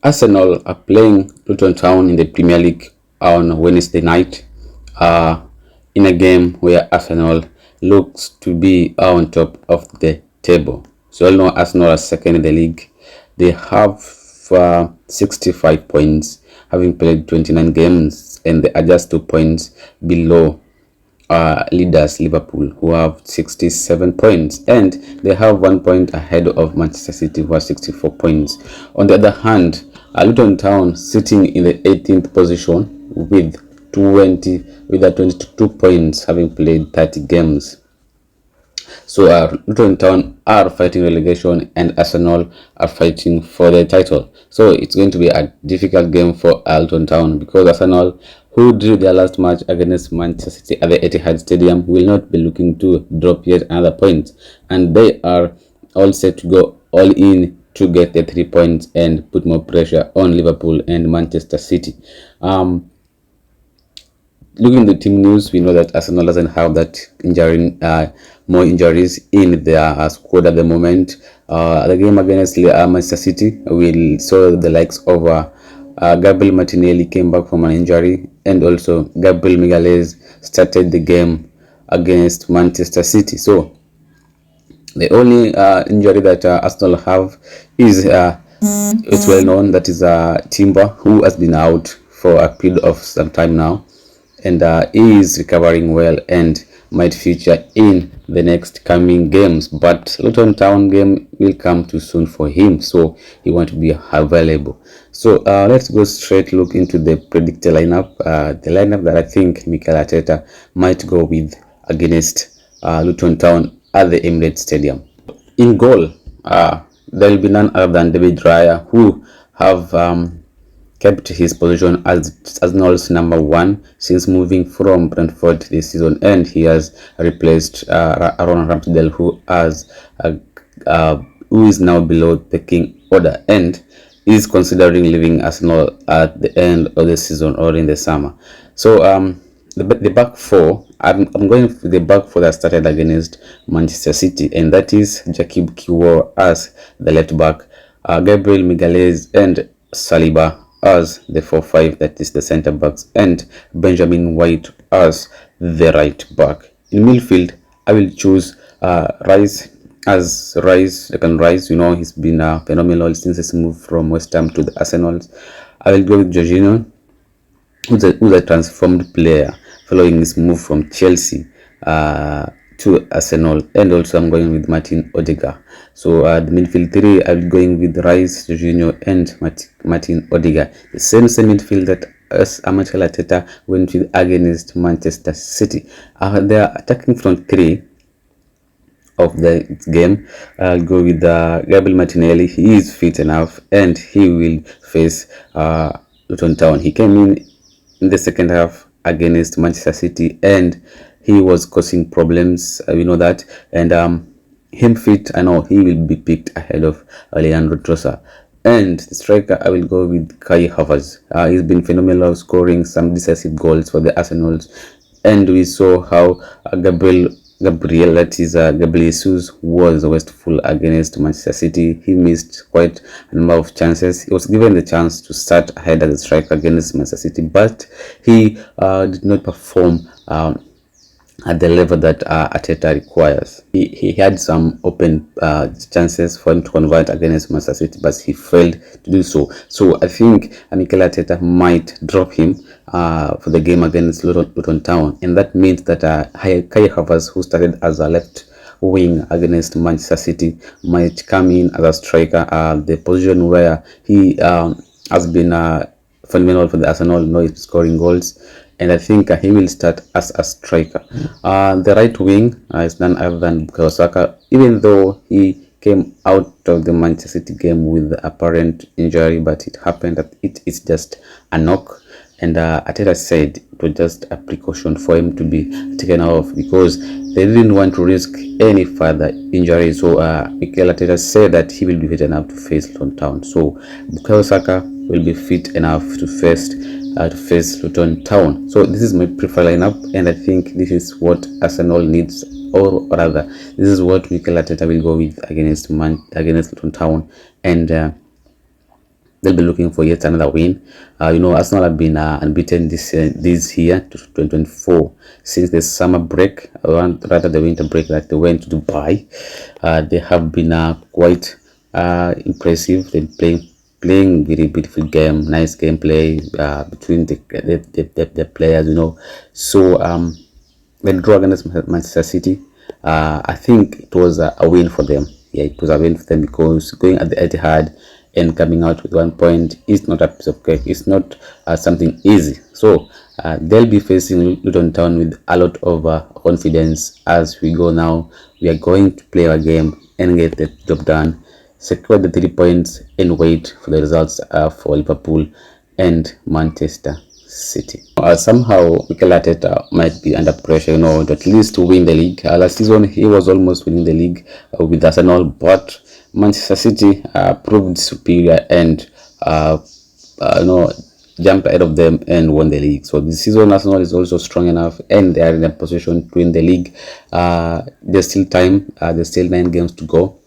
Arsenal are playing Luton Town in the Premier League on Wednesday night, uh, in a game where Arsenal looks to be on top of the table. So all know Arsenal are second in the league. They have 65 points, having played 29 games, and they are just 2 points below leaders Liverpool, who have 67 points, and they have 1 point ahead of Manchester City, who have 64 points. On the other hand, Luton Town sitting in the 18th position with 22 points, having played 30 games. So Luton Town are fighting relegation, and Arsenal are fighting for the title. So it's going to be a difficult game for Luton Town, because Arsenal, who drew their last match against Manchester City at the Etihad Stadium, will not be looking to drop yet another point, and they are all set to go all in to get the 3 points and put more pressure on Liverpool and Manchester City. Looking at the team news, we know that Arsenal doesn't have that more injuries in their squad at the moment. The game against Manchester City, we saw the likes of Gabriel Martinelli came back from an injury, and also Gabriel Migueles started the game against Manchester City. So the only injury that Arsenal have is it's well known, that is Timber, who has been out for a period of some time now, and is recovering well and might feature in the next coming games. But Luton Town game will come too soon for him, so he won't be available. So let's go straight look into the predicted lineup, the lineup that I think Mikel Arteta might go with against Luton Town at the Emirates Stadium. In goal, there will be none other than David Raya, who have kept his position as Arsenal's number one since moving from Brentford this season, and he has replaced Aaron Ramsdale, who is now below the pecking order and is considering leaving Arsenal at the end of the season or in the summer. So the back four, I'm going for the back four that started against Manchester City, and that is Jakub Kiwior as the left back, Gabriel Migueles and Saliba as the 4-5, that is the center backs, and Benjamin White as the right back. In midfield, I will choose Rice as Declan Rice. You know, he's been phenomenal since his move from West Ham to the Arsenals. I will go with Jorginho, who's a transformed player following his move from Chelsea to Arsenal, and also I'm going with Martin Odegaard. So the midfield three, I'm going with Rice, Jorginho, and Martin Odegaard. The same midfield that Mikel Arteta went with against Manchester City. Their attacking front three of the game, I'll go with Gabriel Martinelli. He is fit enough, and he will face Luton Town. He came in the second half against Manchester City, and he was causing problems. We know that, and him fit, I know he will be picked ahead of Leandro Trossard. And the striker, I will go with Kai Havertz. He's been phenomenal, scoring some decisive goals for the Arsenals, and we saw how Gabriel, that is Gabriel Jesus, was wasteful against Manchester City. He missed quite a number of chances. He was given the chance to start ahead as a striker against Manchester City, but he did not perform at the level that Arteta requires. He had some open chances for him to convert against Manchester City, but he failed to do so. So I think Mikel Arteta might drop him for the game against Luton Town, and that means that Kai Havertz, who started as a left wing against Manchester City, might come in as a striker, the position where he has been phenomenal for the Arsenal. Now he's scoring goals, and I think he will start as a striker. The right wing is none other than Bukayo Saka, even though he came out of the Manchester City game with apparent injury, but it happened that it is just a knock, and Arteta said it was just a precaution for him to be taken off because they didn't want to risk any further injury. So Mikel Arteta said that he will be fit enough to face Luton Town. So Bukayo Saka will be fit enough to face Luton Town. So this is my preferred lineup, and I think this is what Arsenal needs, or rather, this is what Mikel Arteta will go with against Luton Town, and they'll be looking for yet another win. Arsenal have been unbeaten this year, 2024, since the summer break, or rather the winter break that they went to Dubai. They have been quite impressive. They're playing very beautiful game, nice gameplay between the players. So the draw against Manchester City, I think it was a win for them. Yeah, it was a win for them because going at the Etihad and coming out with 1 point is not a piece of cake. It's not something easy. So they'll be facing Luton Town with a lot of confidence as we go now. We are going to play our game and get the job done, secure the 3 points, and wait for the results for Liverpool and Manchester City. Somehow Mikel Arteta might be under pressure, to at least to win the league. Last season he was almost winning the league with Arsenal, but Manchester City proved superior and jumped ahead of them and won the league. So this season Arsenal is also strong enough and they are in a position to win the league. There's still time. There's still 9 games to go.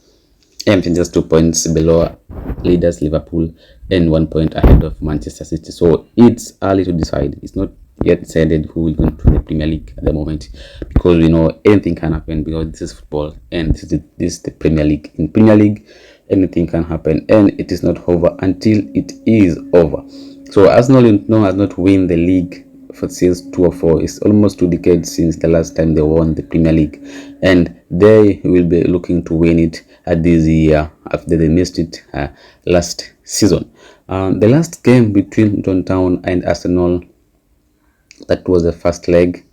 Everton just 2 points below leaders Liverpool and 1 point ahead of Manchester City. So it's early to decide. It's not yet decided who will go to the Premier League at the moment, because we know anything can happen, because this is football and this is the Premier League. In Premier League, anything can happen and it is not over until it is over. So Arsenal has not won the league for since 2004. It's almost 2 decades since the last time they won the Premier League, and they will be looking to win it this year after they missed it last season. The last game between Luton Town and Arsenal, that was the first leg,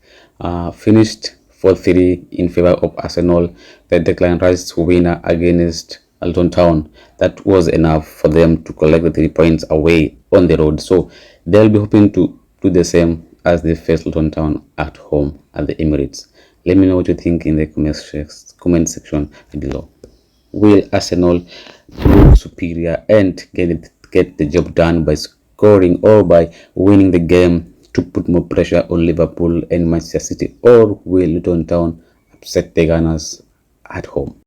finished 4-3 in favor of Arsenal. The Declan Rice winner against Luton Town, that was enough for them to collect the 3 points away on the road. So they'll be hoping to do the same as they face Luton Town at home at the Emirates. Let me know what you think in the comment section below. Will Arsenal prove superior and get the job done by scoring or by winning the game to put more pressure on Liverpool and Manchester City, or will Luton Town upset the Gunners at home?